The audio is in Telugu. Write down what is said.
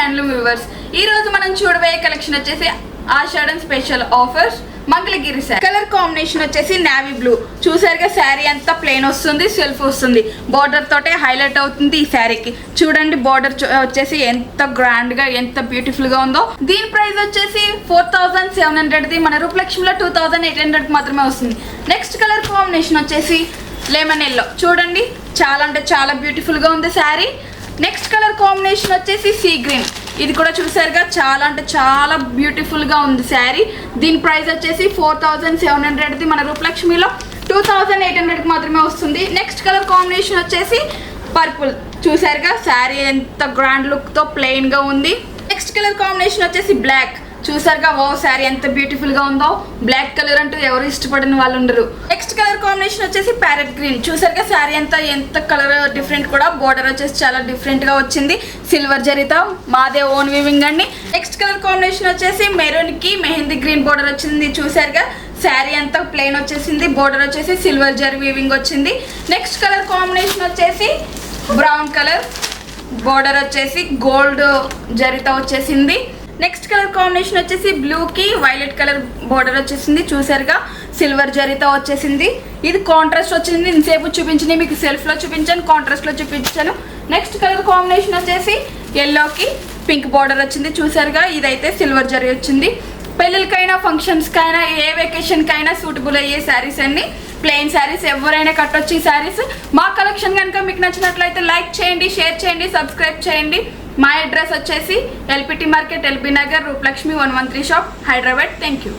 Handloom viewers. ఈ రోజు మనం చూడబోయే కలెక్షన్ వచ్చేసి Ashadham special offers Mangalagiri sari. Colour combination వచ్చేసి నేవీ బ్లూ. చూసారుగా శారీ అంతా ప్లెయిన్ వస్తుంది, సెల్ఫ్ వస్తుంది, బార్డర్ తోటే హైలైట్ అవుతుంది ఈ శారీకి. చూడండి బార్డర్ వచ్చేసి ఎంత గ్రాండ్ గా ఎంత బ్యూటిఫుల్ గా ఉందో. దీని ప్రైస్ వచ్చేసి 4700. మన రూపలక్ష్మిలో 2800 మాత్రమే వస్తుంది. నెక్స్ట్ కలర్ కాంబినేషన్ వచ్చేసి లెమన్ ఎల్లో. చూడండి చాలా అంటే చాలా బ్యూటిఫుల్ గా ఉంది శారీ. నెక్స్ట్ కలర్ కాంబినేషన్ వచ్చేసి సీ గ్రీన్. ఇది కూడా చూసారుగా చాలా అంటే చాలా బ్యూటిఫుల్ గా ఉంది శారీ. దీని ప్రైస్ వచ్చేసి 4700. మన రూపలక్ష్మిలో 2800 మాత్రమే వస్తుంది. నెక్స్ట్ కలర్ కాంబినేషన్ వచ్చేసి పర్పుల్. చూసారుగా శారీ ఎంత గ్రాండ్ లుక్ తో ప్లెయిన్ గా ఉంది. నెక్స్ట్ కలర్ కాంబినేషన్ వచ్చేసి బ్లాక్. చూసారుగా ఓ శారీ ఎంత బ్యూటిఫుల్ గా ఉందో. బ్లాక్ కలర్ అంటూ ఎవరు ఇష్టపడిన వాళ్ళు ఉండరు. నెక్స్ట్ కలర్ కాంబినేషన్ వచ్చేసి ప్యారెట్ గ్రీన్. చూసారుగా శారీ అంతా ఎంత కలర్ డిఫరెంట్ కూడా. బోర్డర్ వచ్చేసి చాలా డిఫరెంట్ గా వచ్చింది, సిల్వర్ జరీతో, మాదే ఓన్ వీవింగ్ అండి. నెక్స్ట్ కలర్ కాంబినేషన్ వచ్చేసి మెరూన్ కి మెహందీ గ్రీన్ బోర్డర్ వచ్చింది. చూసారుగా శారీ అంతా ప్లెయిన్ వచ్చేసింది, బోర్డర్ వచ్చేసి సిల్వర్ జరీ వీవింగ్ వచ్చింది. నెక్స్ట్ కలర్ కాంబినేషన్ వచ్చేసి బ్రౌన్ కలర్, బోర్డర్ వచ్చేసి గోల్డ్ జరీతో వచ్చేసింది. నెక్స్ట్ కలర్ కాంబినేషన్ వచ్చేసి బ్లూ కి వైలెట్ కలర్ బోర్డర్ వచ్చేసింది. చూసారుగా సిల్వర్ జరీతో వచ్చేసింది. ఇది కాంట్రాస్ట్ వచ్చింది. ఇంతసేపు చూపించింది మీకు సెల్ఫ్ లో చూపించాను, కాంట్రాస్ట్ లో చూపించాను. నెక్స్ట్ కలర్ కాంబినేషన్ వచ్చేసి ఎల్లోకి పింక్ బోర్డర్ వచ్చింది. చూసారుగా ఇదైతే సిల్వర్ జరీ వచ్చింది. పెళ్ళిళ్ళకైనా ఫంక్షన్స్ కైనా ఏ వెకేషన్ కైనా సూటబుల్ అయ్యే శారీస్ అన్ని. ప్లెయిన్ శారీస్ ఎవరైనా కట్టొచ్చు ఈ శారీస్. మా కలెక్షన్ కనుక మీకు నచ్చినట్లయితే లైక్ చేయండి, షేర్ చేయండి, సబ్స్క్రైబ్ చేయండి. మా అడ్రస్ వచ్చేసి LPT market, LB Nagar, Rupalakshmi 113 shop, Hyderabad. Thank you.